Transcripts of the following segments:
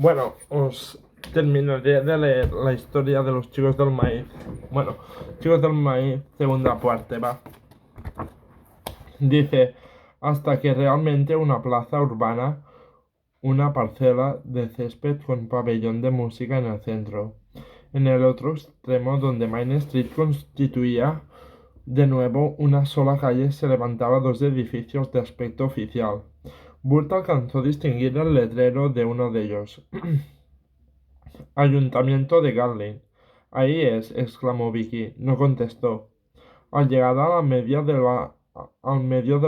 Bueno, os terminaré de leer la historia de los chicos del maíz. Bueno, chicos del maíz, segunda parte, va. Dice, hasta que realmente una plaza urbana, una parcela de césped con pabellón de música en el centro. En el otro extremo, donde Main Street constituía de nuevo una sola calle, se levantaban dos edificios de aspecto oficial. Burt alcanzó a distinguir el letrero de uno de ellos. Ayuntamiento de Garlin. Ahí es, exclamó Vicky. No contestó. Al llegar al medio de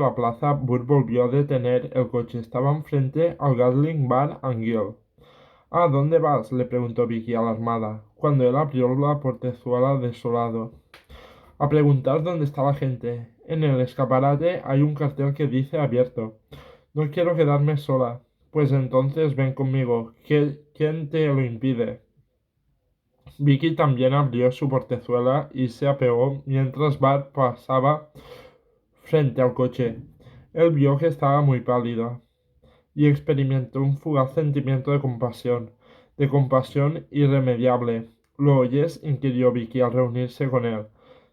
la plaza, Burt volvió a detener el coche. Estaban frente al Garling Bar and Grill. ¿A dónde vas?, le preguntó Vicky, alarmada, cuando él abrió la portezuela desolado. A preguntar dónde está la gente. En el escaparate hay un cartel que dice abierto. No quiero quedarme sola. Pues entonces ven conmigo. ¿Quién te lo impide? Vicky también abrió su portezuela y se apeó mientras Bart pasaba frente al coche. Él vio que estaba muy pálida y experimentó un fugaz sentimiento de compasión irremediable. ¿Lo oyes?, inquirió Vicky al reunirse con él.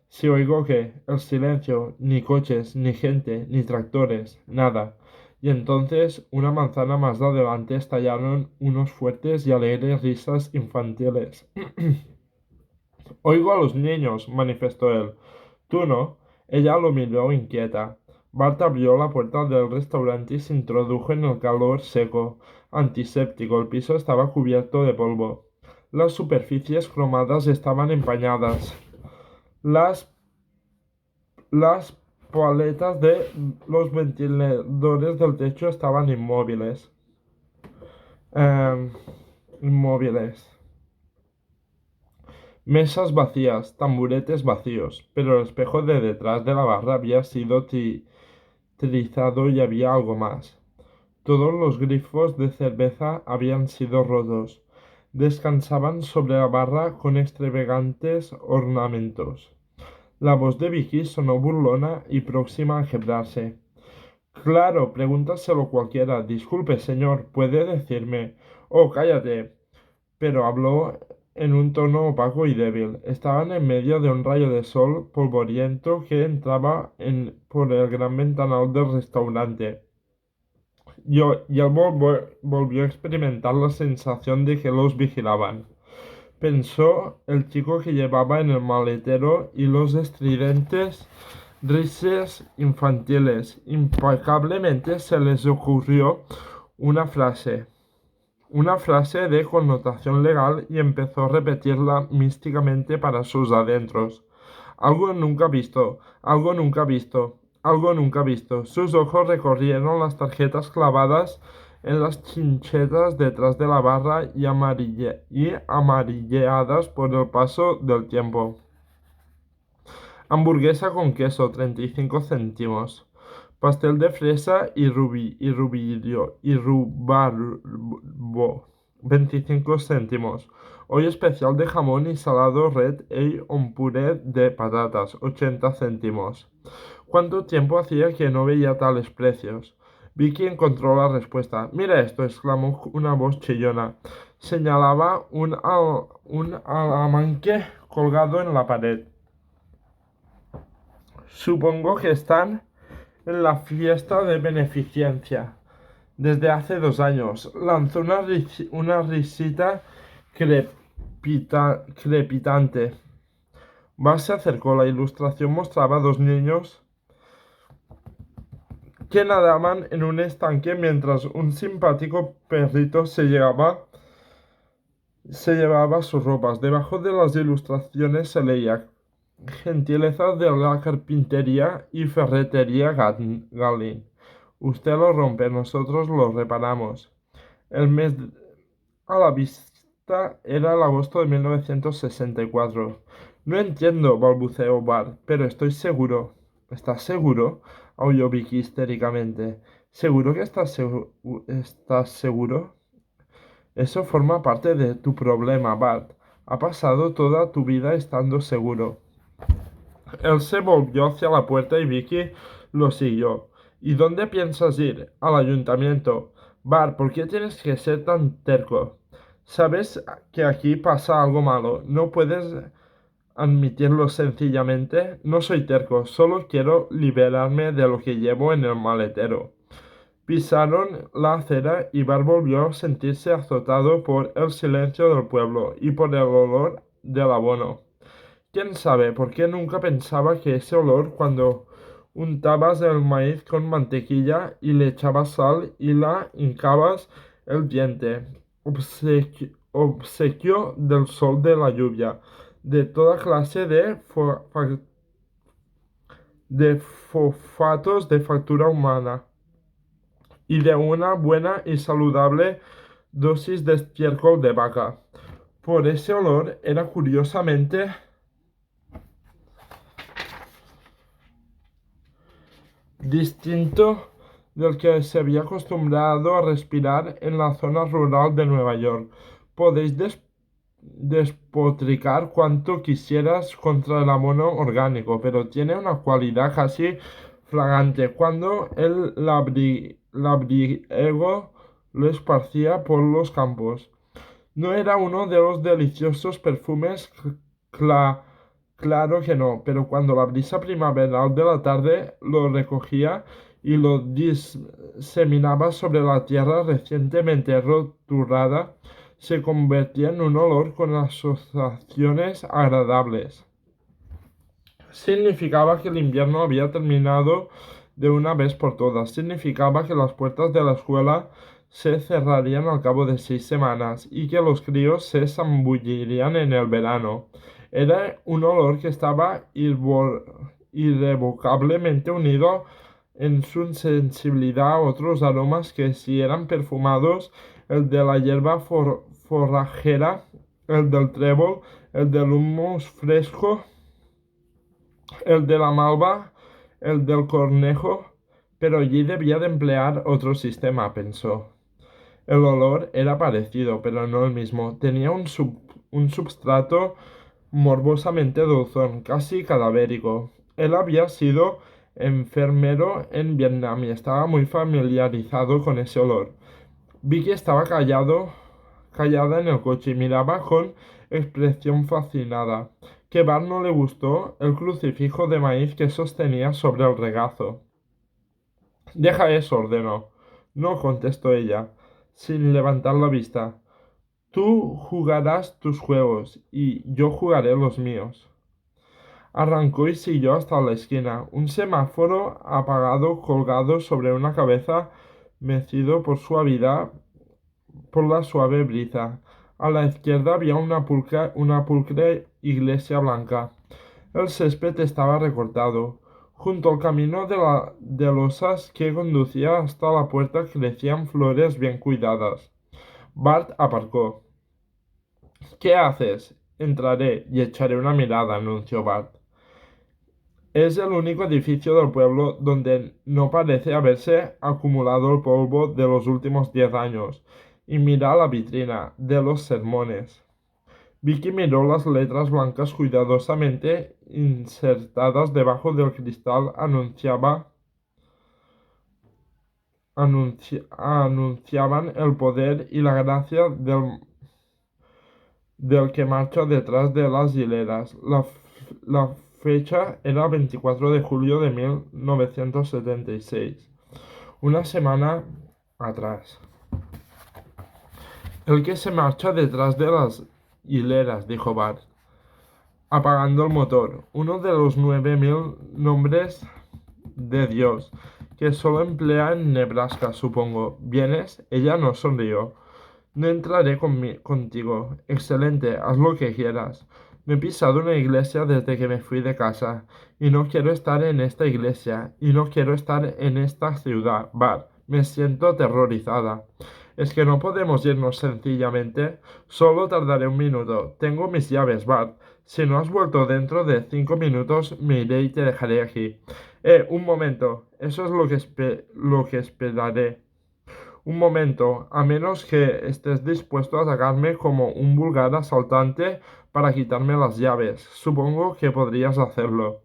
Si oigo qué, el silencio, ni coches, ni gente, ni tractores, nada. Y entonces, una manzana más adelante, estallaron unos fuertes y alegres risas infantiles. Oigo a los niños, manifestó él. Tú no. Ella lo miró inquieta. Bart abrió la puerta del restaurante y se introdujo en el calor seco, antiséptico. El piso estaba cubierto de polvo. Las superficies cromadas estaban empañadas. Las, las paletas de los ventiladores del techo estaban inmóviles. Inmóviles. Mesas vacías, tamburetes vacíos, pero el espejo de detrás de la barra había sido trizado y había algo más. Todos los grifos de cerveza habían sido rotos. Descansaban sobre la barra con extravagantes ornamentos. La voz de Vicky sonó burlona y próxima a quebrarse. Claro, pregúntaselo cualquiera. Disculpe, señor, ¿puede decirme? Oh, cállate. Pero habló en un tono opaco y débil. Estaban en medio de un rayo de sol polvoriento que entraba por el gran ventanal del restaurante. Y él volvió a experimentar la sensación de que los vigilaban. Pensó el chico que llevaba en el maletero y los estridentes risas infantiles. Impecablemente se les ocurrió una frase. Una frase de connotación legal y empezó a repetirla místicamente para sus adentros. Algo nunca visto, algo nunca visto, algo nunca visto. Sus ojos recorrieron las tarjetas clavadas en las chinchetas detrás de la barra y amarilleadas por el paso del tiempo. Hamburguesa con queso, 35 céntimos. Pastel de fresa y rubarbo, 25 céntimos. Hoy especial de jamón y salado red ale on puré de patatas, 80 céntimos. ¿Cuánto tiempo hacía que no veía tales precios? Vicky encontró la respuesta. Mira esto, exclamó una voz chillona. Señalaba un alamanque colgado en la pared. Supongo que están en la fiesta de beneficencia. Desde hace 2 años. Lanzó una risita crepitante. Bart se acercó. La ilustración mostraba a dos niños que nadaban en un estanque mientras un simpático perrito se llevaba sus ropas. Debajo de las ilustraciones se leía gentileza de la carpintería y ferretería Gallin. Usted lo rompe, nosotros lo reparamos. El mes a la vista era el agosto de 1964. No entiendo, balbuceó Bart, pero estoy seguro. ¿Estás seguro?, aulló Vicky histéricamente. ¿Seguro que estás seguro? Eso forma parte de tu problema, Bart. Ha pasado toda tu vida estando seguro. Él se volvió hacia la puerta y Vicky lo siguió. ¿Y dónde piensas ir? Al ayuntamiento. Bart, ¿por qué tienes que ser tan terco? Sabes que aquí pasa algo malo. No puedes admitirlo sencillamente. No soy terco, solo quiero liberarme de lo que llevo en el maletero. Pisaron la acera y Bart volvió a sentirse azotado por el silencio del pueblo y por el olor del abono. ¿Quién sabe por qué nunca pensaba que ese olor cuando untabas el maíz con mantequilla y le echabas sal y la hincabas el diente? Obsequio del sol, de la lluvia, de toda clase de fosfatos de factura humana y de una buena y saludable dosis de estiércol de vaca. Por ese olor era curiosamente distinto del que se había acostumbrado a respirar en la zona rural de Nueva York. Podéis despotricar cuanto quisieras contra el abono orgánico, pero tiene una cualidad casi flagrante cuando el labriego lo esparcía por los campos. No era uno de los deliciosos perfumes, claro que no, pero cuando la brisa primaveral de la tarde lo recogía y lo diseminaba sobre la tierra recientemente roturada, se convertía en un olor con asociaciones agradables. Significaba que el invierno había terminado de una vez por todas. Significaba que las puertas de la escuela se cerrarían al cabo de 6 semanas y que los críos se zambullirían en el verano. Era un olor que estaba irrevocablemente unido en su sensibilidad a otros aromas que si eran perfumados, el de la hierba forrajera, el del trébol, el del humus fresco, el de la malva, el del cornejo, pero allí debía de emplear otro sistema, pensó. El olor era parecido, pero no el mismo. Tenía un substrato morbosamente dulzón, casi cadavérico. Él había sido enfermero en Vietnam y estaba muy familiarizado con ese olor. Vicky estaba callada en el coche y miraba con expresión fascinada. Que Bart no le gustó el crucifijo de maíz que sostenía sobre el regazo. Deja eso, ordenó. No, contestó ella, sin levantar la vista. Tú jugarás tus juegos y yo jugaré los míos. Arrancó y siguió hasta la esquina. Un semáforo apagado colgado sobre una cabeza, mecido por la suave brisa. A la izquierda había una pulcra iglesia blanca. El césped estaba recortado. Junto al camino de losas que conducía hasta la puerta crecían flores bien cuidadas. Bart aparcó. ¿Qué haces? Entraré y echaré una mirada, anunció Bart. Es el único edificio del pueblo donde no parece haberse acumulado el polvo de los últimos 10 años. Y mira la vitrina de los sermones. Vicky miró las letras blancas cuidadosamente insertadas debajo del cristal. Anunciaban el poder y la gracia del que marcha detrás de las hileras. La fecha era 24 de julio de 1976, una semana atrás. El que se marcha detrás de las hileras, dijo Bart, apagando el motor. Uno de los 9000 nombres de Dios que solo emplea en Nebraska, supongo. ¿Vienes? Ella no sonrió. No entraré contigo. Excelente, haz lo que quieras. No he pisado una iglesia desde que me fui de casa, y no quiero estar en esta iglesia, y no quiero estar en esta ciudad. Bart, me siento aterrorizada. ¿Es que no podemos irnos sencillamente? Solo tardaré un minuto. Tengo mis llaves, Bart. Si no has vuelto dentro de 5 minutos, me iré y te dejaré aquí. Un momento. Eso es lo que esperaré. Un momento, a menos que estés dispuesto a atacarme como un vulgar asaltante para quitarme las llaves. Supongo que podrías hacerlo.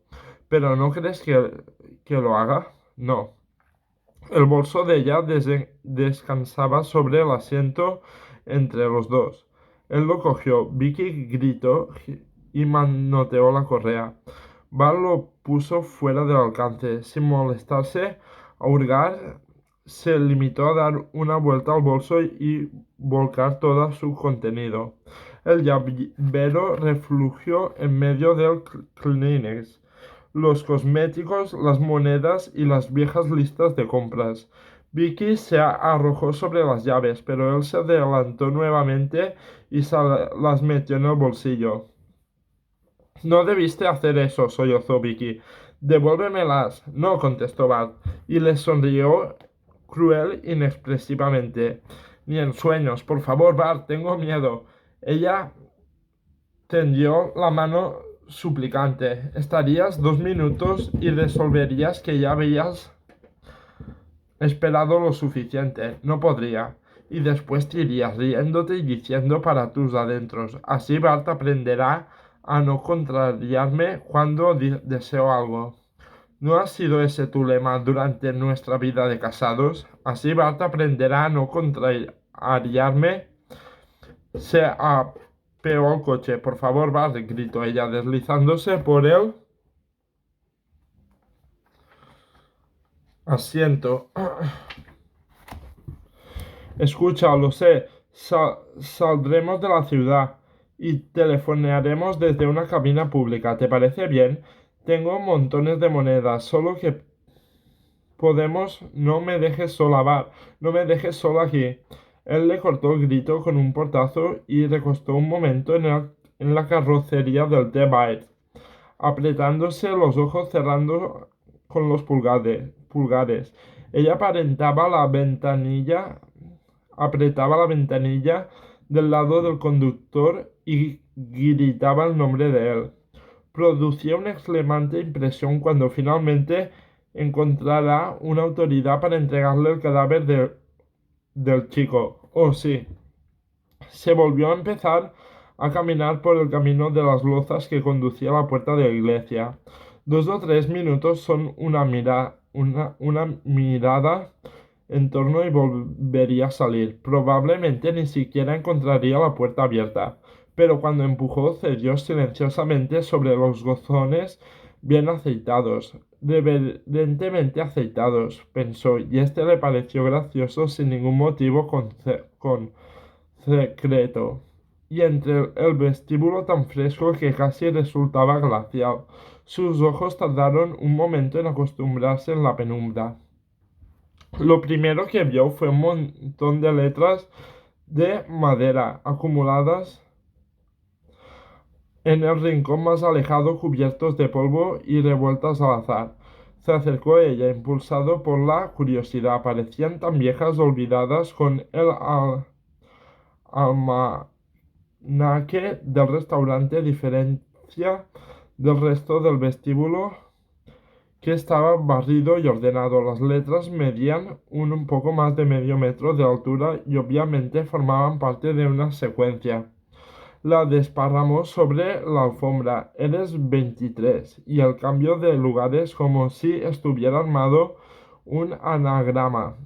¿Pero no crees que lo haga? No. El bolso de ella descansaba sobre el asiento entre los dos. Él lo cogió. Vicky gritó y manoteó la correa. Bart lo puso fuera del alcance. Sin molestarse a hurgar, se limitó a dar una vuelta al bolso y volcar todo su contenido. El llavero reflujo en medio del Kleenex, los cosméticos, las monedas y las viejas listas de compras. Vicky se arrojó sobre las llaves, pero él se adelantó nuevamente y se las metió en el bolsillo. No debiste hacer eso, sollozó Vicky. Devuélvemelas. No, contestó Bart, y le sonrió cruel inexpresivamente. Ni en sueños. Por favor, Bart, tengo miedo. Ella tendió la mano suplicante. Estarías 2 minutos y resolverías que ya habías esperado lo suficiente. No podría. Y después te irías riéndote y diciendo para tus adentros. Así Bart aprenderá a no contrariarme cuando deseo algo. ¿No ha sido ese tu lema durante nuestra vida de casados? Así Bart aprenderá a no contrariarme. Se apeó al coche. Por favor, Bart, gritó ella, deslizándose por el asiento. Escucha, lo sé. Saldremos de la ciudad y telefonearemos desde una cabina pública. ¿Te parece bien? Tengo montones de monedas, solo que podemos... No me dejes sola, Bart. No me dejes sola aquí. Él le cortó el grito con un portazo y recostó un momento en la carrocería del T-Bite, apretándose los ojos, cerrando con los pulgares. Ella apretaba la ventanilla del lado del conductor y gritaba el nombre de él. Producía una excelente impresión cuando finalmente encontrara una autoridad para entregarle el cadáver del chico. Oh, sí. Se volvió a empezar a caminar por el camino de las lozas que conducía a la puerta de la iglesia. 2 o 3 minutos son una mirada en torno y volvería a salir. Probablemente ni siquiera encontraría la puerta abierta, pero cuando empujó cedió silenciosamente sobre los gozones bien aceitados, reverentemente aceitados, pensó, y este le pareció gracioso sin ningún motivo secreto, y entre el vestíbulo tan fresco que casi resultaba glacial. Sus ojos tardaron un momento en acostumbrarse en la penumbra. Lo primero que vio fue un montón de letras de madera acumuladas en el rincón más alejado, cubiertos de polvo y revueltas al azar. Se acercó a ella, impulsado por la curiosidad. Parecían tan viejas, olvidadas, con el almanaque del restaurante, diferencia del resto del vestíbulo, que estaba barrido y ordenado. Las letras medían un poco más de medio metro de altura y obviamente formaban parte de una secuencia. La desparramó sobre la alfombra. Eres 23. Y el cambio de lugares como si estuviera armado un anagrama.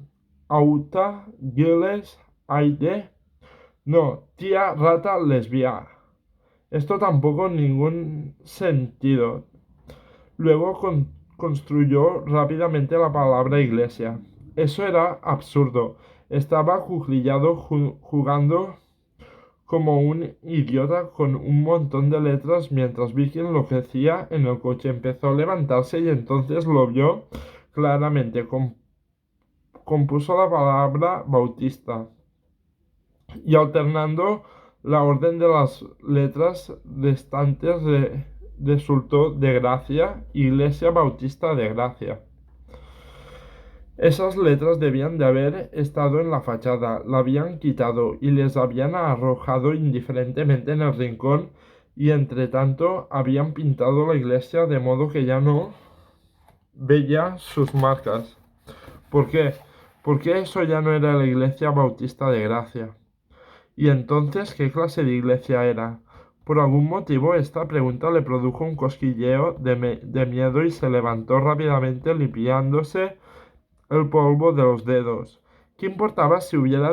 Auta, Giles, Aide. No, tía rata lesbia. Esto tampoco ningún sentido. Luego construyó rápidamente la palabra iglesia. Eso era absurdo. Estaba acuclillado jugando como un idiota con un montón de letras mientras Vicky enloquecía en el coche. Empezó a levantarse y entonces lo vio claramente. Compuso la palabra bautista y alternando la orden de las letras restantes resultó de Gracia, Iglesia Bautista de Gracia. Esas letras debían de haber estado en la fachada, la habían quitado y les habían arrojado indiferentemente en el rincón y entre tanto habían pintado la iglesia de modo que ya no veía sus marcas. ¿Por qué? Porque eso ya no era la iglesia bautista de Gracia. ¿Y entonces qué clase de iglesia era? Por algún motivo esta pregunta le produjo un cosquilleo de miedo y se levantó rápidamente limpiándose el polvo de los dedos. ¿Qué importaba si hubiera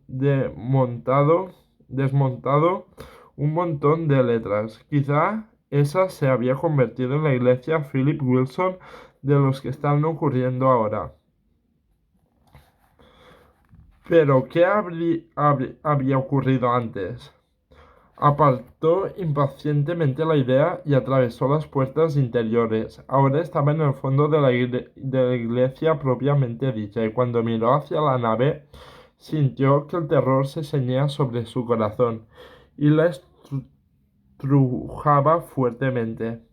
desmontado desmontado un montón de letras. Quizá esa se había convertido en la iglesia Philip Wilson de los que están ocurriendo ahora. Pero, ¿qué había ocurrido antes? Apartó impacientemente la idea y atravesó las puertas interiores. Ahora estaba en el fondo de la iglesia propiamente dicha, y cuando miró hacia la nave, sintió que el terror se ceñía sobre su corazón y la estrujaba fuertemente.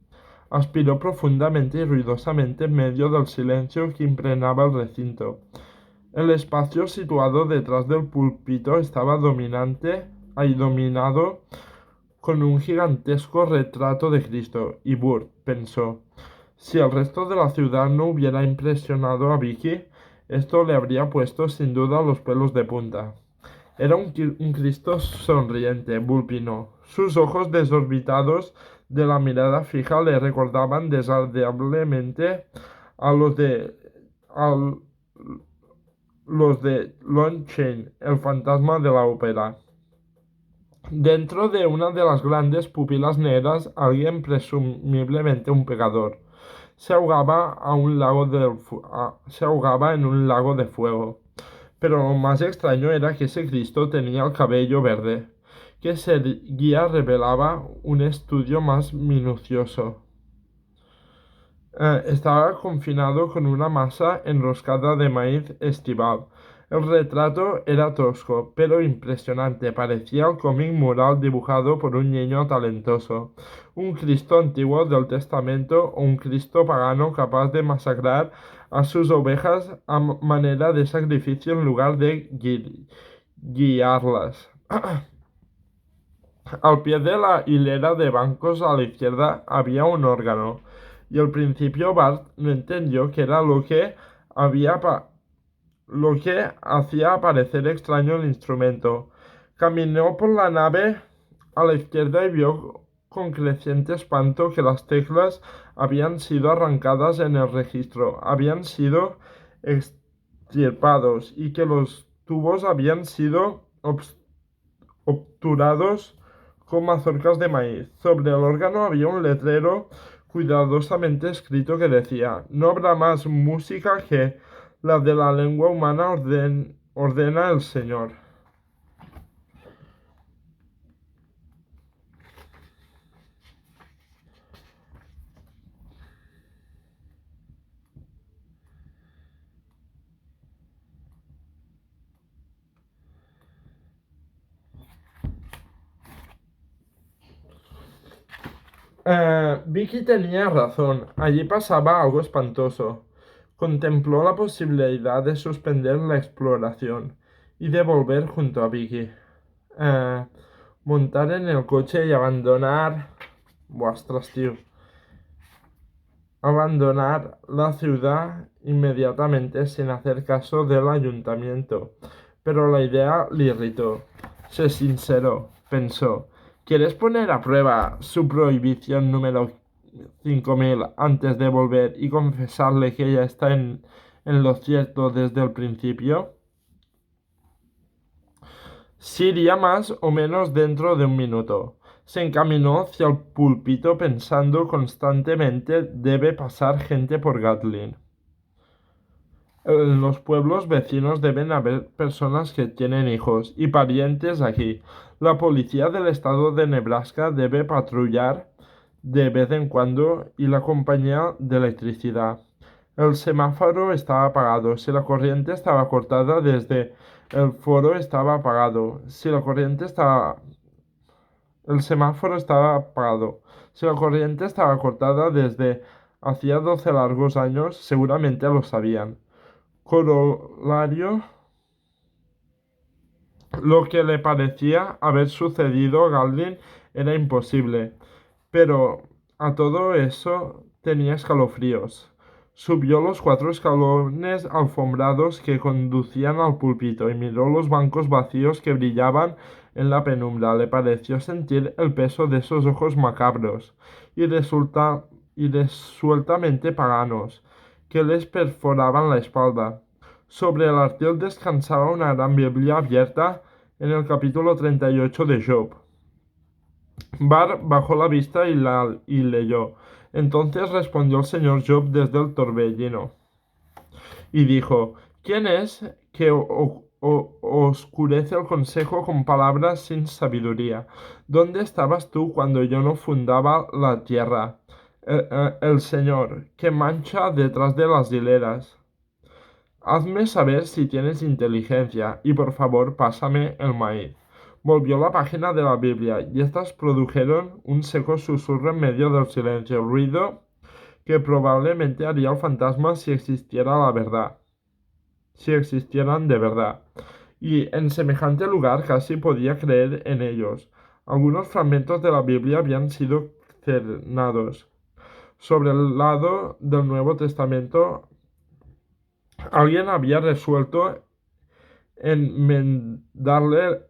Aspiró profundamente y ruidosamente en medio del silencio que impregnaba el recinto. El espacio situado detrás del púlpito estaba dominado con un gigantesco retrato de Cristo, y Burt pensó, si el resto de la ciudad no hubiera impresionado a Vicky, esto le habría puesto sin duda los pelos de punta. Era un Cristo sonriente, Bulpino. Sus ojos desorbitados de la mirada fija le recordaban desagradablemente a a los de Lon Chaney, el fantasma de la ópera. Dentro de una de las grandes pupilas negras, alguien, presumiblemente un pecador, se ahogaba en un lago de fuego. Pero lo más extraño era que ese Cristo tenía el cabello verde, que seguía revelaba un estudio más minucioso. Estaba confinado con una masa enroscada de maíz estival. El retrato era tosco, pero impresionante. Parecía el cómic mural dibujado por un niño talentoso. Un Cristo antiguo del Testamento o un Cristo pagano capaz de masacrar a sus ovejas a manera de sacrificio en lugar de guiarlas. Al pie de la hilera de bancos a la izquierda había un órgano, y al principio Bart no entendió qué era lo que hacía parecer extraño el instrumento. Caminó por la nave a la izquierda y vio con creciente espanto que las teclas habían sido arrancadas en el registro, habían sido extirpados y que los tubos habían sido obturados con mazorcas de maíz. Sobre el órgano había un letrero cuidadosamente escrito que decía: no habrá más música que la de la lengua humana, ordena el Señor. Vicky tenía razón. Allí pasaba algo espantoso. Contempló la posibilidad de suspender la exploración y de volver junto a Vicky. Eh, Montar en el coche y abandonar... Ostras, tío. Abandonar la ciudad inmediatamente sin hacer caso del ayuntamiento. Pero la idea le irritó. Se sinceró, pensó. ¿Quieres poner a prueba su prohibición número 5000 antes de volver y confesarle que ella está en lo cierto desde el principio? Sí iría más o menos dentro de un minuto. Se encaminó hacia el púlpito pensando constantemente: debe pasar gente por Gatlin. En los pueblos vecinos deben haber personas que tienen hijos y parientes aquí. La policía del estado de Nebraska debe patrullar de vez en cuando y la compañía de electricidad. El semáforo estaba apagado. Si la corriente estaba cortada desde el foro estaba apagado. Si la corriente estaba... El semáforo estaba apagado. Si la corriente estaba cortada desde hacía 12 largos años, seguramente lo sabían. Corolario, lo que le parecía haber sucedido a Galdin era imposible, pero a todo eso tenía escalofríos. Subió los 4 escalones alfombrados que conducían al púlpito y miró los bancos vacíos que brillaban en la penumbra. Le pareció sentir el peso de esos ojos macabros y resueltamente paganos que les perforaban la espalda. Sobre el artil descansaba una gran Biblia abierta en el capítulo 38 de Job. Bar bajó la vista y leyó. Entonces respondió el señor Job desde el torbellino y dijo: ¿Quién es que oscurece el consejo con palabras sin sabiduría? ¿Dónde estabas tú cuando yo no fundaba la tierra? El Señor, que mancha detrás de las hileras. Hazme saber si tienes inteligencia, y por favor pásame el maíz. Volvió la página de la Biblia, y éstas produjeron un seco susurro en medio del silencio, ruido que probablemente haría el fantasma si existiera la verdad, si existieran de verdad. Y en semejante lugar casi podía creer en ellos. Algunos fragmentos de la Biblia habían sido cernados. Sobre el lado del Nuevo Testamento, alguien había resuelto enmendarle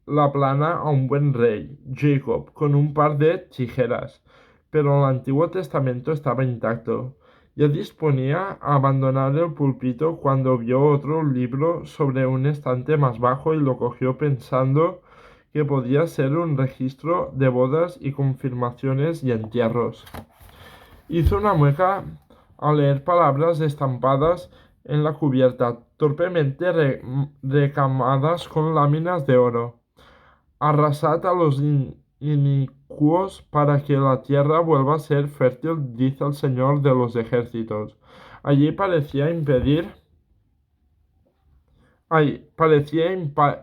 la plana a un buen rey, Jacob, con un par de tijeras, pero el Antiguo Testamento estaba intacto. Ya disponía a abandonar el púlpito cuando vio otro libro sobre un estante más bajo y lo cogió pensando que podía ser un registro de bodas y confirmaciones y entierros. Hizo una mueca al leer palabras estampadas en la cubierta, torpemente recamadas con láminas de oro. Arrasad a los inicuos para que la tierra vuelva a ser fértil, dice el Señor de los ejércitos. Allí parecía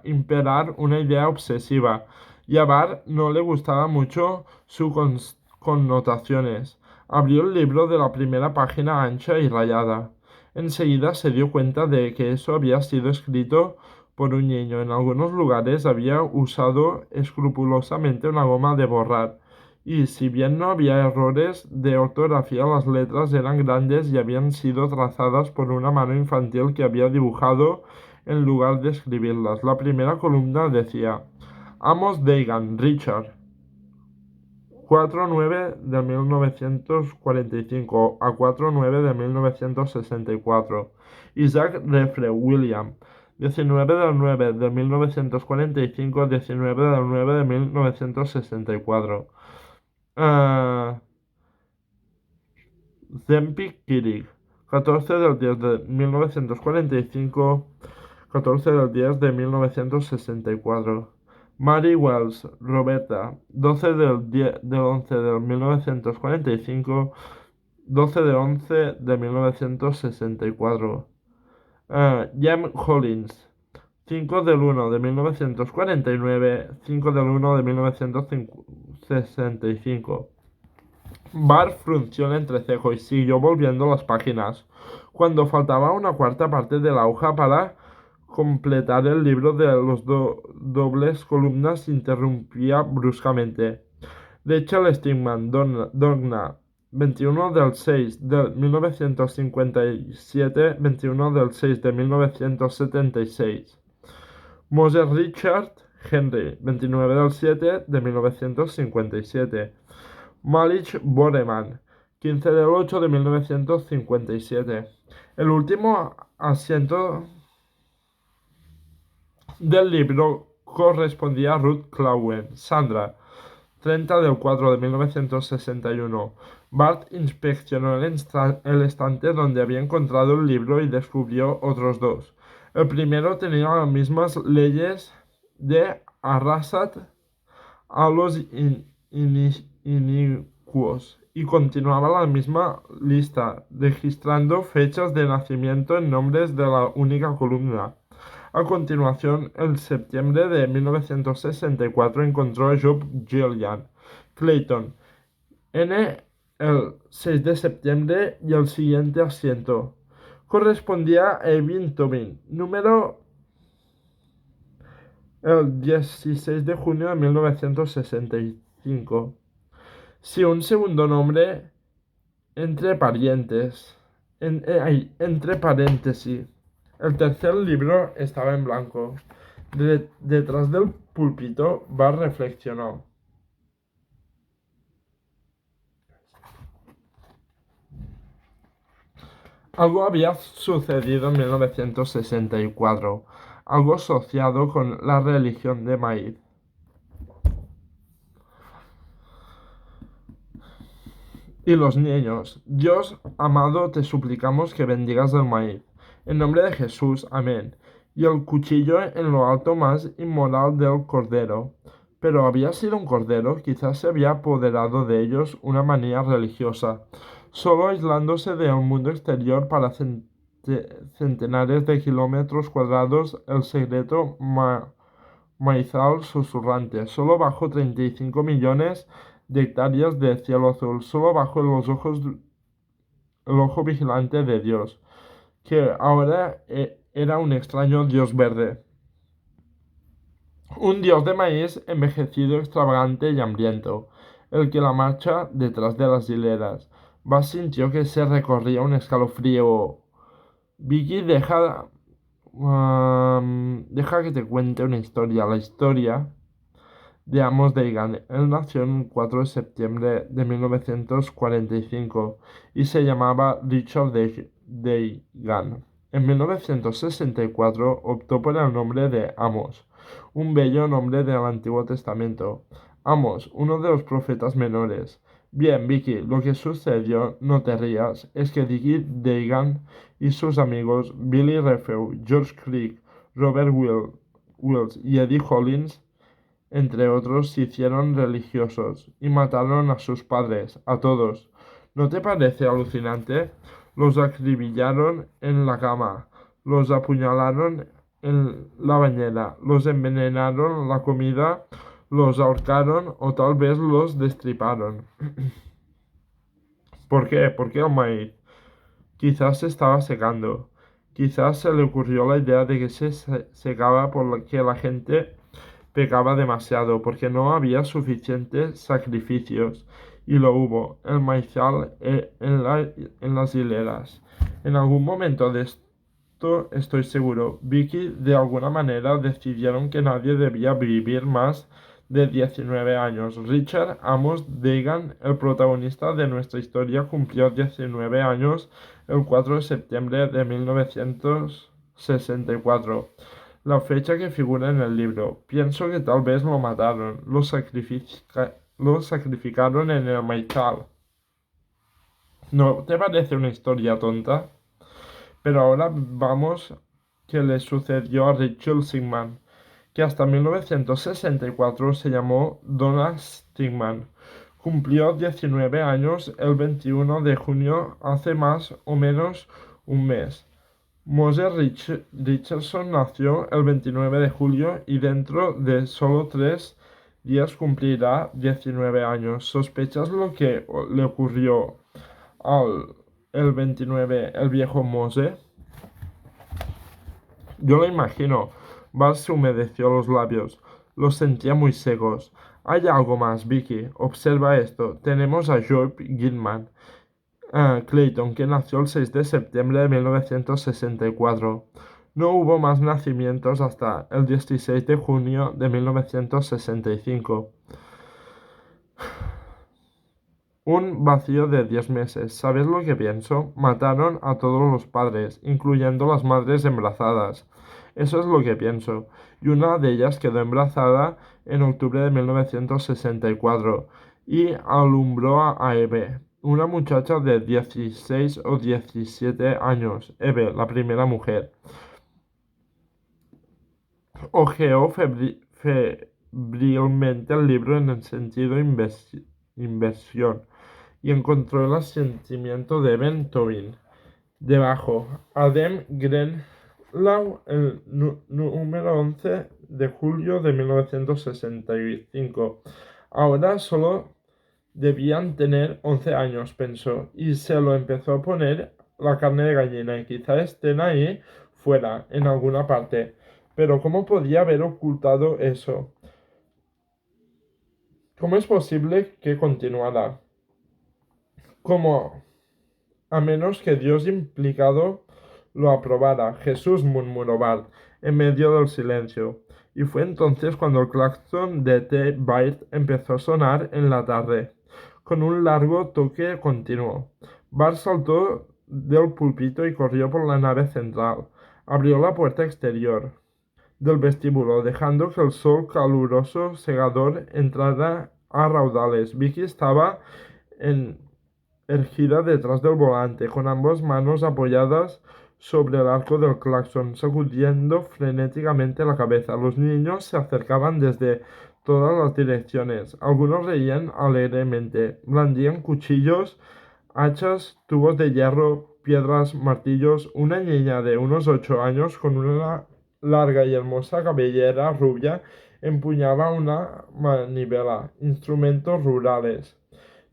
imperar una idea obsesiva, y a Bar no le gustaba mucho sus connotaciones. Abrió el libro de la primera página ancha y rayada. Enseguida se dio cuenta de que eso había sido escrito por un niño. En algunos lugares había usado escrupulosamente una goma de borrar, y si bien no había errores de ortografía, las letras eran grandes y habían sido trazadas por una mano infantil que había dibujado en lugar de escribirlas. La primera columna decía: Amos Dagan, Richard, 4-9 de 1945 a 4-9 de 1964. Isaac Refre, William, 19 del 9 de 1945, 19 del 9 de 1964. Zempi Kirik, 14 del 10 de 1945, 14 del 10 de 1964. Mary Wells, Roberta, 12 del 11 de 1945, 12 del 11 de 1964. Jem Hollins, 5 del 1 de 1949, 5 del 1 de 1965. Bart frunció el entrecejo y siguió volviendo las páginas. Cuando faltaba una cuarta parte de la hoja para completar el libro de los dobles columnas, interrumpía bruscamente. Rachel Stigman, Donna, 21 del 6 de 1957, 21 del 6 de 1976. Moses Richard Henry, 29 del 7 de 1957. Malick Boreman, 15 del 8 de 1957. El último asiento del libro correspondía a Ruth Clauen, Sandra, 30 del 4 de 1961. Bart inspeccionó el estante donde había encontrado el libro y descubrió otros dos. El primero tenía las mismas leyes de Arrasat a los inicuos y continuaba la misma lista, registrando fechas de nacimiento en nombres de la única columna. A continuación, en septiembre de 1964 encontró a Job Gillian Clayton en el 6 de septiembre y el siguiente asiento correspondía a Evin Tobin, número el 16 de junio de 1965. Si un segundo nombre entre parientes, entre paréntesis. El tercer libro estaba en blanco. Detrás del púlpito, Bart reflexionó. Algo había sucedido en 1964. algo asociado con la religión de maíz. Y los niños, Dios amado, te suplicamos que bendigas el maíz. En nombre de Jesús, amén. Y el cuchillo en lo alto más inmoral del cordero. Pero había sido un cordero, quizás se había apoderado de ellos una manía religiosa, solo aislándose del mundo exterior para centenares de kilómetros cuadrados, el secreto maizal susurrante, solo bajo 35 millones de hectáreas de cielo azul, solo bajo el ojo vigilante de Dios, que ahora era un extraño Dios verde. Un Dios de maíz envejecido, extravagante y hambriento, el que la marcha detrás de las hileras. Bas sintió que se recorría un escalofrío. Vicky, deja que te cuente una historia. La historia de Amos Dagan. Él nació el 4 de septiembre de 1945 y se llamaba Richard Dagan. En 1964 optó por el nombre de Amos, un bello nombre del Antiguo Testamento. Amos, uno de los profetas menores. Bien, Vicky, lo que sucedió, no te rías, es que Dickie Dagan y sus amigos Billy Refeu, George Crick, Robert Wills y Eddie Hollins, entre otros, se hicieron religiosos y mataron a sus padres, a todos. ¿No te parece alucinante? Los acribillaron en la cama, los apuñalaron en la bañera, los envenenaron la comida, los ahorcaron o tal vez los destriparon. ¿Por qué? ¿Por qué el maíz? Quizás se estaba secando. Quizás se le ocurrió la idea de que se secaba porque la gente pecaba demasiado, porque no había suficientes sacrificios, y lo hubo, el maizal en las hileras. En algún momento de esto estoy seguro, Vicky de alguna manera decidieron que nadie debía vivir más de 19 años. Richard Amos Dagan, el protagonista de nuestra historia, cumplió 19 años el 4 de septiembre de 1964. La fecha que figura en el libro. Pienso que tal vez lo mataron, lo sacrificaron en el maizal. ¿No te parece una historia tonta? Pero ahora vamos que le sucedió a Rachel Sigman, que hasta 1964 se llamó Donna Stigman. Cumplió 19 años el 21 de junio, hace más o menos un mes. Mose Richardson nació el 29 de julio y dentro de solo 3 días cumplirá 19 años. ¿Sospechas lo que le ocurrió el 29, el viejo Mose? Yo lo imagino. Val se humedeció los labios. Los sentía muy secos. Hay algo más, Vicky. Observa esto. Tenemos a Job Gilman Clayton, que nació el 6 de septiembre de 1964. No hubo más nacimientos hasta el 16 de junio de 1965. Un vacío de 10 meses. ¿Sabes lo que pienso? Mataron a todos los padres, incluyendo las madres embarazadas. Eso es lo que pienso. Y una de ellas quedó embarazada en octubre de 1964 y alumbró a Eve, una muchacha de 16 o 17 años. Eve, la primera mujer. Hojeó febrilmente el libro en el sentido inversión y encontró el asentimiento de Ben Tobin. Debajo, Adem Grenlau, el número 11 de julio de 1965. Ahora solo debían tener 11 años, pensó, y se lo empezó a poner la carne de gallina, y quizá estén ahí fuera, en alguna parte. Pero ¿cómo podía haber ocultado eso? ¿Cómo es posible que continuara? ¿Cómo? A menos que Dios implicado lo aprobara. Jesús, murmuró Bart, en medio del silencio. Y fue entonces cuando el claxon de T-Byte empezó a sonar en la tarde, con un largo toque continuo. Bart saltó del púlpito y corrió por la nave central. Abrió la puerta exterior. del vestíbulo, dejando que el sol caluroso cegador entrara a raudales. Vicky estaba erguida detrás del volante, con ambas manos apoyadas sobre el arco del claxon, sacudiendo frenéticamente la cabeza. Los niños se acercaban desde todas las direcciones. Algunos reían alegremente, blandían cuchillos, hachas, tubos de hierro, piedras, martillos. Una niña de unos 8 años con una larga y hermosa cabellera rubia empuñaba una manivela, instrumentos rurales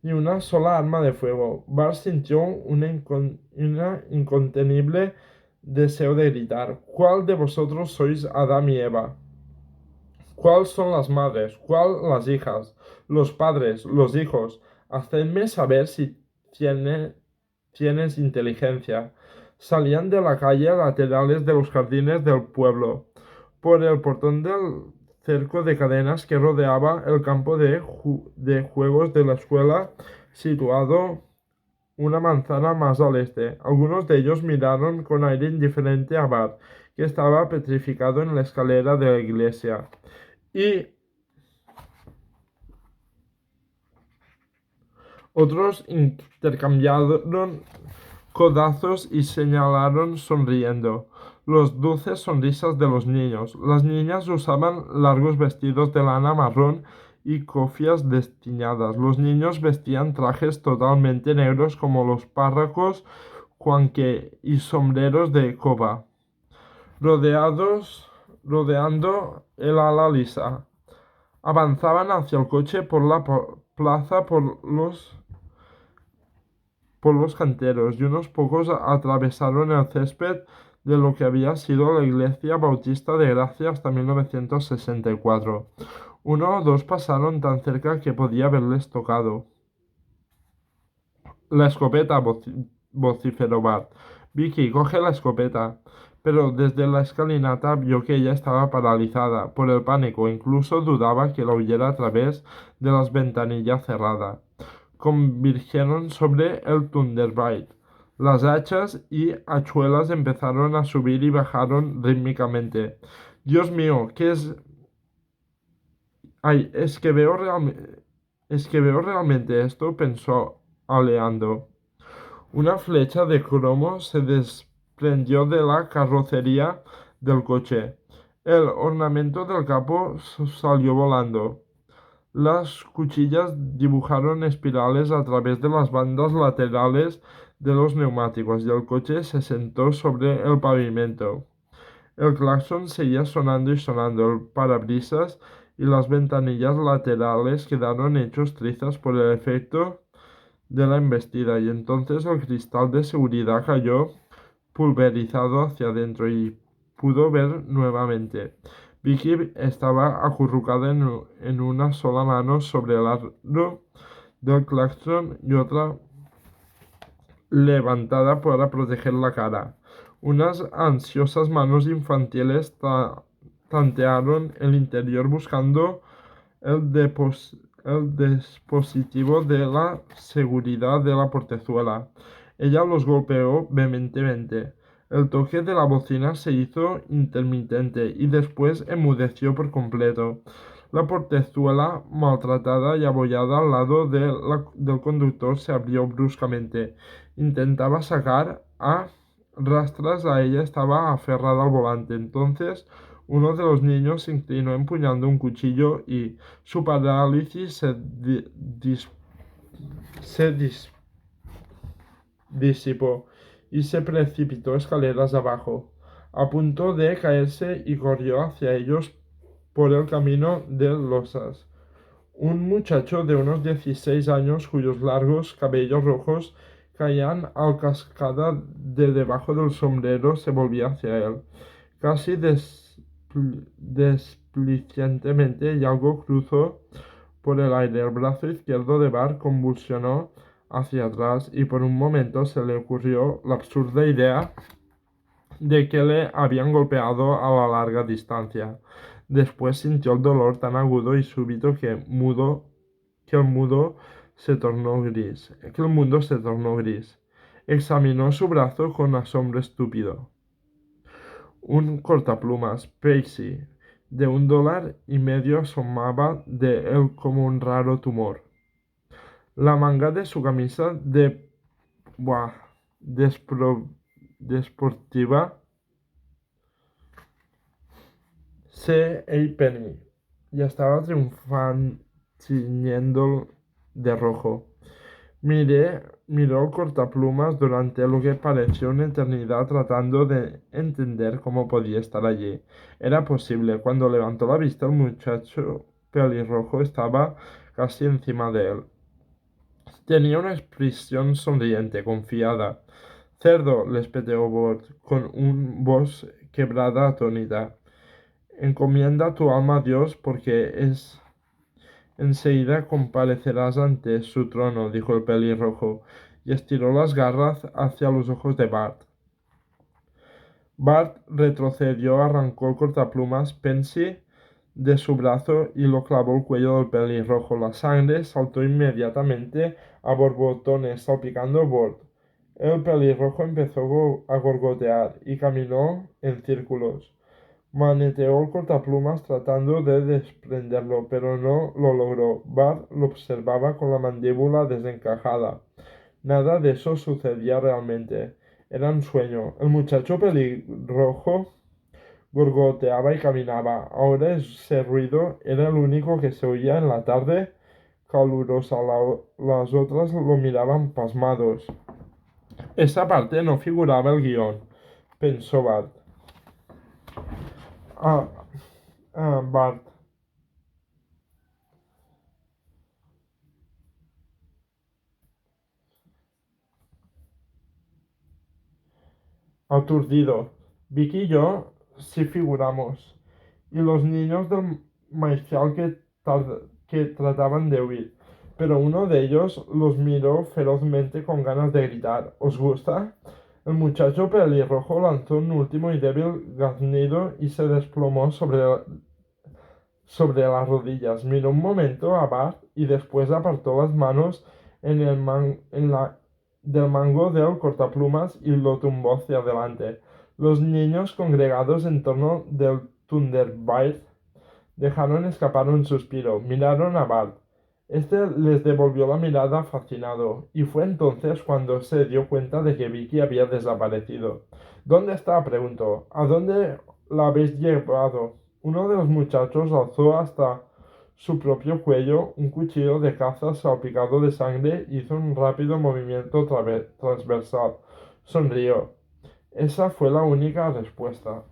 y una sola arma de fuego. Bart sintió una incontenible deseo de gritar: ¿Cuál de vosotros sois Adán y Eva? ¿Cuál son las madres? ¿Cuál las hijas? Los padres, los hijos. Hacedme saber si tienes inteligencia. Salían de la calle laterales de los jardines del pueblo, por el portón del cerco de cadenas que rodeaba el campo de juegos de la escuela, situado una manzana más al este. Algunos de ellos miraron con aire indiferente a Bart, que estaba petrificado en la escalera de la iglesia. Y otros intercambiaron codazos y señalaron sonriendo las dulces sonrisas de los niños. Las niñas usaban largos vestidos de lana marrón y cofias destiñadas. Los niños vestían trajes totalmente negros como los párrocos Juanque y sombreros de copa, rodeando el ala lisa. Avanzaban hacia el coche por la plaza por los canteros, y unos pocos atravesaron el césped de lo que había sido la Iglesia Bautista de Gracia hasta 1964. Uno o dos pasaron tan cerca que podía haberles tocado. La escopeta, vociferó Bart. Vicky, coge la escopeta. Pero desde la escalinata vio que ella estaba paralizada por el pánico, incluso dudaba que la oyera a través de las ventanillas cerradas. Convirgieron sobre el Thunderbird. Las hachas y hachuelas empezaron a subir y bajaron rítmicamente. Dios mío, ¿qué es? Ay, es que veo realmente esto, pensó aleando. Una flecha de cromo se desprendió de la carrocería del coche. El ornamento del capó salió volando. Las cuchillas dibujaron espirales a través de las bandas laterales de los neumáticos y el coche se sentó sobre el pavimento. El claxon seguía sonando y sonando. El parabrisas y las ventanillas laterales quedaron hechos trizas por el efecto de la embestida, y entonces el cristal de seguridad cayó pulverizado hacia adentro y pudo ver nuevamente. Vicky estaba acurrucada en una sola mano sobre el aro del claxon y otra levantada para proteger la cara. Unas ansiosas manos infantiles tantearon el interior buscando el, el dispositivo de la seguridad de la portezuela. Ella los golpeó vehementemente. El toque de la bocina se hizo intermitente y después enmudeció por completo. La portezuela, maltratada y abollada al lado del conductor, se abrió bruscamente. Intentaba sacar a rastras a ella, estaba aferrada al volante. Entonces uno de los niños se inclinó empuñando un cuchillo y su parálisis se disipó y se precipitó escaleras abajo, a punto de caerse, y corrió hacia ellos por el camino de losas. Un muchacho de unos 16 años cuyos largos cabellos rojos caían al cascada de debajo del sombrero se volvía hacia él, casi desplicientemente, y algo cruzó por el aire. El brazo izquierdo de Bart convulsionó hacia atrás y por un momento se le ocurrió la absurda idea de que le habían golpeado a la larga distancia. Después sintió el dolor tan agudo y súbito que el mundo se tornó gris. Que el mundo se tornó gris. Examinó su brazo con asombro estúpido. Un cortaplumas, Paisy, de $1.50 asomaba de él como un raro tumor. La manga de su camisa buah, desportiva se Penny ya estaba triunfando ciñendo de rojo. Miró el cortaplumas durante lo que pareció una eternidad tratando de entender cómo podía estar allí. Era posible. Cuando levantó la vista el muchacho pelirrojo estaba casi encima de él. Tenía una expresión sonriente, confiada. Cerdo, le espeteó Bort con una voz quebrada atónita. Encomienda tu alma a Dios porque enseguida comparecerás ante su trono, dijo el pelirrojo, y estiró las garras hacia los ojos de Bart. Bart retrocedió, arrancó el cortaplumas Pensy de su brazo y lo clavó el cuello del pelirrojo. La sangre saltó inmediatamente a borbotones, salpicando Bart. El pelirrojo empezó a gorgotear y caminó en círculos. Maneteó el cortaplumas tratando de desprenderlo, pero no lo logró. Bart lo observaba con la mandíbula desencajada. Nada de eso sucedía realmente. Era un sueño. El muchacho pelirrojo gorgoteaba y caminaba. Ahora ese ruido era el único que se oía en la tarde calurosa. Las otras lo miraban pasmados. Esa parte no figuraba el guión, pensó Bart. Ah, Bart. Aturdido. Vicky y yo sí figuramos. Y los niños del maizal que trataban de huir. Pero uno de ellos los miró ferozmente con ganas de gritar. ¿Os gusta? El muchacho pelirrojo lanzó un último y débil graznido y se desplomó sobre las rodillas. Miró un momento a Bart y después apartó las manos del mango del cortaplumas y lo tumbó hacia adelante. Los niños congregados en torno del Thunderbird dejaron escapar un suspiro. Miraron a Bart. Este les devolvió la mirada fascinado, y fue entonces cuando se dio cuenta de que Vicky había desaparecido. ¿Dónde está? Preguntó. ¿A dónde la habéis llevado? Uno de los muchachos alzó hasta su propio cuello un cuchillo de caza salpicado de sangre y hizo un rápido movimiento transversal. Sonrió. Esa fue la única respuesta.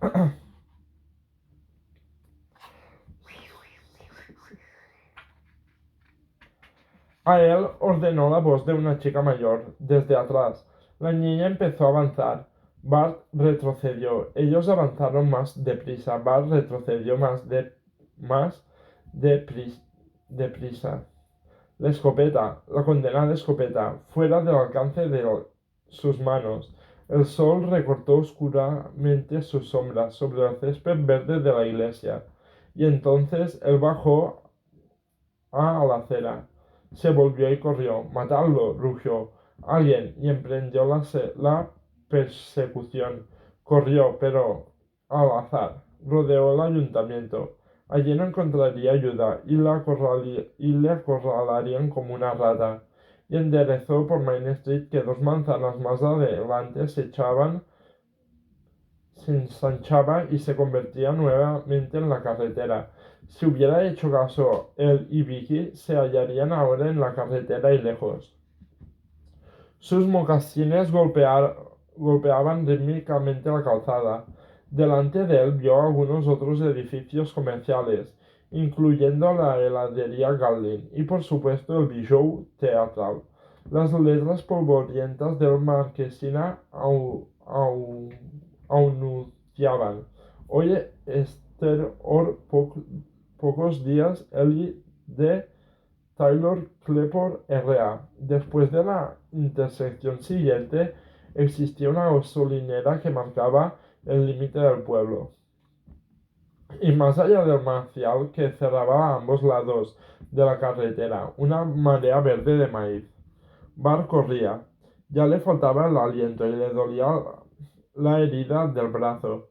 A él ordenó la voz de una chica mayor, desde atrás. La niña empezó a avanzar. Bart retrocedió. Ellos avanzaron más deprisa. Bart retrocedió más deprisa. La escopeta, la condenada escopeta, fuera del alcance de sus manos. El sol recortó oscuramente sus sombras sobre el césped verde de la iglesia. Y entonces él bajó a la acera. Se volvió y corrió. ¡Matadlo! Rugió alguien y emprendió la persecución. Corrió, pero al azar. Rodeó el ayuntamiento. Allí no encontraría ayuda y le acorralarían como una rata. Y enderezó por Main Street que 2 manzanas más adelante se ensanchaba y se convertía nuevamente en la carretera. Si hubiera hecho caso, él y Vicky se hallarían ahora en la carretera y lejos. Sus mocasines golpeaban rítmicamente la calzada. Delante de él vio algunos otros edificios comerciales, incluyendo la heladería Garlin y por supuesto el Bijou Teatral. Las letras polvorientas del marquesina anunciaban: Oye, Esther pocos días, Ellie de Taylor Clepor R.A. Después de la intersección siguiente existía una gasolinera que marcaba el límite del pueblo. Y más allá del marcial que cerraba a ambos lados de la carretera, una marea verde de maíz. Bart corría. Ya le faltaba el aliento y le dolía la herida del brazo.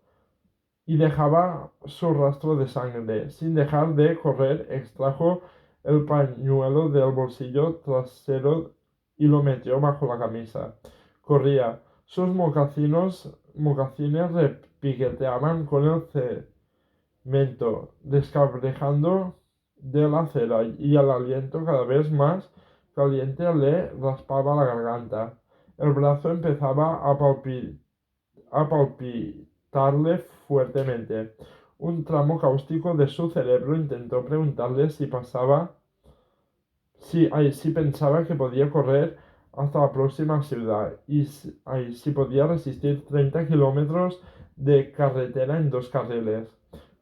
y dejaba su rastro de sangre. Sin dejar de correr, extrajo el pañuelo del bolsillo trasero y lo metió bajo la camisa. Corría. Sus mocasines repiqueteaban con el cemento, descabrejando de la acera, y el aliento cada vez más caliente le raspaba la garganta. El brazo empezaba a palpitarle fuertemente. Un tramo cáustico de su cerebro intentó preguntarle si pensaba que podía correr hasta la próxima ciudad y si podía resistir 30 kilómetros de carretera en dos carriles.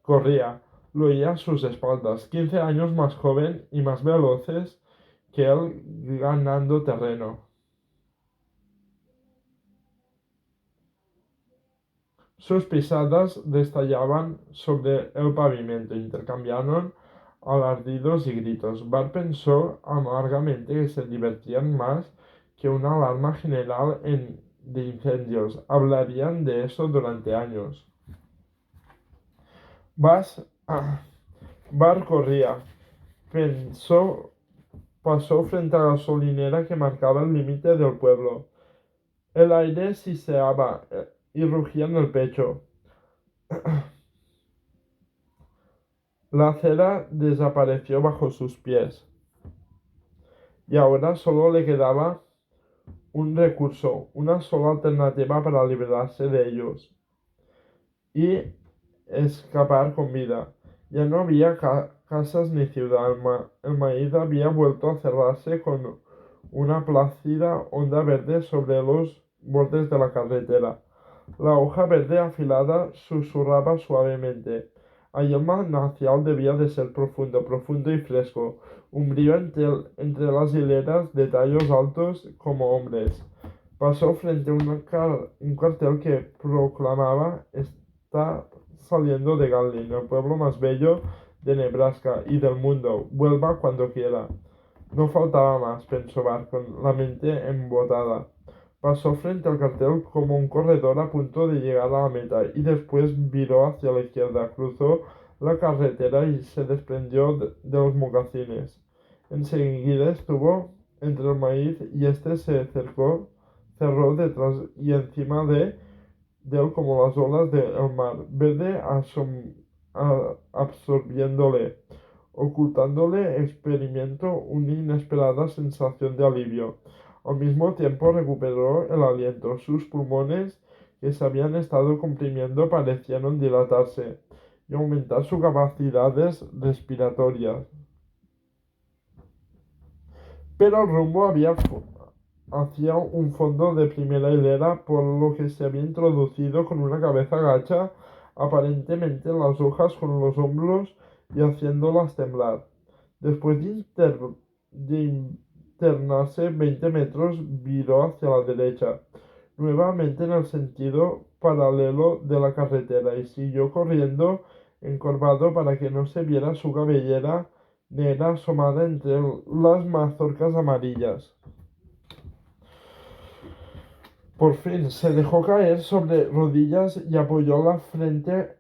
Corría, lo oía a sus espaldas, 15 años más joven y más veloces que él, ganando terreno. Sus pisadas destallaban sobre el pavimento, intercambiaron alardidos y gritos. Bart pensó amargamente que se divertían más que una alarma general de incendios. Hablarían de eso durante años. Bas, Bart corría. Pensó, pasó frente a la gasolinera que marcaba el límite del pueblo. El aire siseaba y rugía en el pecho. La acera desapareció bajo sus pies y ahora solo le quedaba un recurso, una sola alternativa para librarse de ellos y escapar con vida. Ya no había casas ni ciudad, el maíz había vuelto a cerrarse con una plácida onda verde sobre los bordes de la carretera. La hoja verde afilada susurraba suavemente. Allí el manantial debía de ser profundo, profundo y fresco, umbrío entre las hileras de tallos altos como hombres. Pasó frente a un cartel que proclamaba: "Está saliendo de Gatlin, el pueblo más bello de Nebraska y del mundo. Vuelva cuando quiera". No faltaba más, pensó Bart con la mente embotada. Pasó frente al cartel como un corredor a punto de llegar a la meta y después viró hacia la izquierda, cruzó la carretera y se desprendió de los mocasines. Enseguida estuvo entre el maíz y este se cerró detrás y encima de él como las olas del mar, verde absorbiéndole, ocultándole, experimentó una inesperada sensación de alivio. Al mismo tiempo recuperó el aliento. Sus pulmones, que se habían estado comprimiendo, parecieron dilatarse y aumentar sus capacidades respiratorias. Pero el rumbo había hacia un fondo de primera hilera, por lo que se había introducido con una cabeza gacha, aparentemente en las hojas con los hombros y haciéndolas temblar. Después de internarse 20 metros, viró hacia la derecha, nuevamente en el sentido paralelo de la carretera, y siguió corriendo encorvado para que no se viera su cabellera negra asomada entre las mazorcas amarillas. Por fin se dejó caer sobre rodillas y apoyó la frente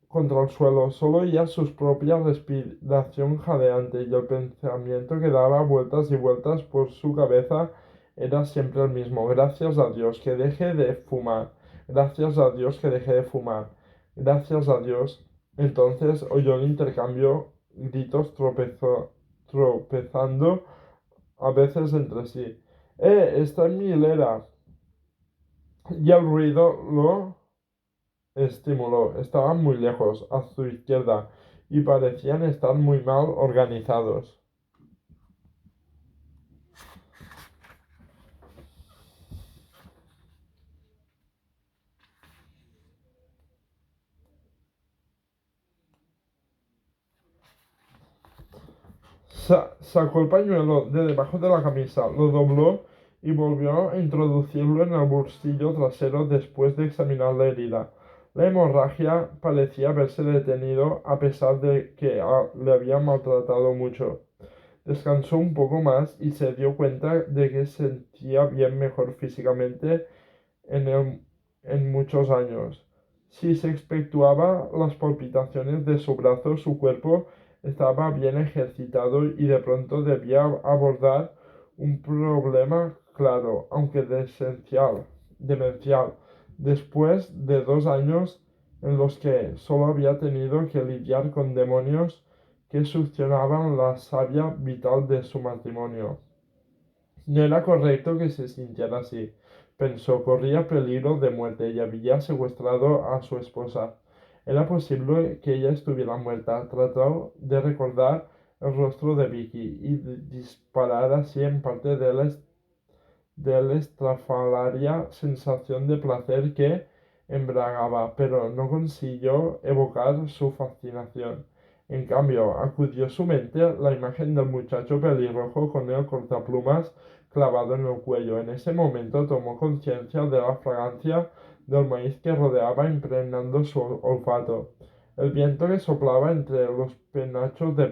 contra el suelo. Solo oía su propia respiración jadeante, y el pensamiento que daba vueltas y vueltas por su cabeza era siempre el mismo. Gracias a Dios que deje de fumar. Gracias a Dios que deje de fumar. Gracias a Dios. Entonces oyó el intercambio, gritos tropezando a veces entre sí. Está en mi hilera. Y el ruido lo estimuló. Estaban muy lejos, a su izquierda, y parecían estar muy mal organizados. Sacó el pañuelo de debajo de la camisa, lo dobló y volvió a introducirlo en el bolsillo trasero después de examinar la herida. La hemorragia parecía haberse detenido a pesar de que le había maltratado mucho. Descansó un poco más y se dio cuenta de que sentía bien mejor físicamente en muchos años. Si se efectuaba las palpitaciones de su brazo, su cuerpo estaba bien ejercitado y de pronto debía abordar un problema claro, aunque demencial, después de 2 años en los que solo había tenido que lidiar con demonios que succionaban la savia vital de su matrimonio. No era correcto que se sintiera así, pensó, corría peligro de muerte y había secuestrado a su esposa. Era posible que ella estuviera muerta. Trató de recordar el rostro de Vicky y disparar así en parte de la estrafalaria sensación de placer que embragaba, pero no consiguió evocar su fascinación. En cambio, acudió a su mente la imagen del muchacho pelirrojo con el cortaplumas clavado en el cuello. En ese momento tomó conciencia de la fragancia del maíz que rodeaba impregnando su olfato. El viento que soplaba entre los penachos de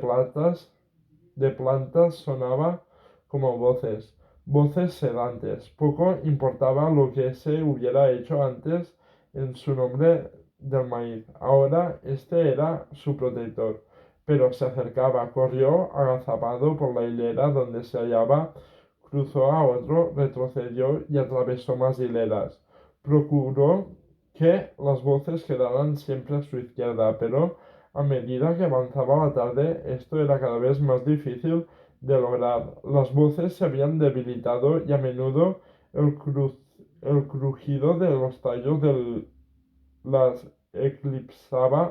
plantas sonaba como voces sedantes. Poco importaba lo que se hubiera hecho antes en su nombre del maíz. Ahora este era su protector. Pero se acercaba, corrió agazapado por la hilera donde se hallaba, cruzó a otro, retrocedió y atravesó más hileras. Procuró que las voces quedaran siempre a su izquierda, pero a medida que avanzaba la tarde, esto era cada vez más difícil de lograr. Las voces se habían debilitado y a menudo el crujido de los tallos las eclipsaba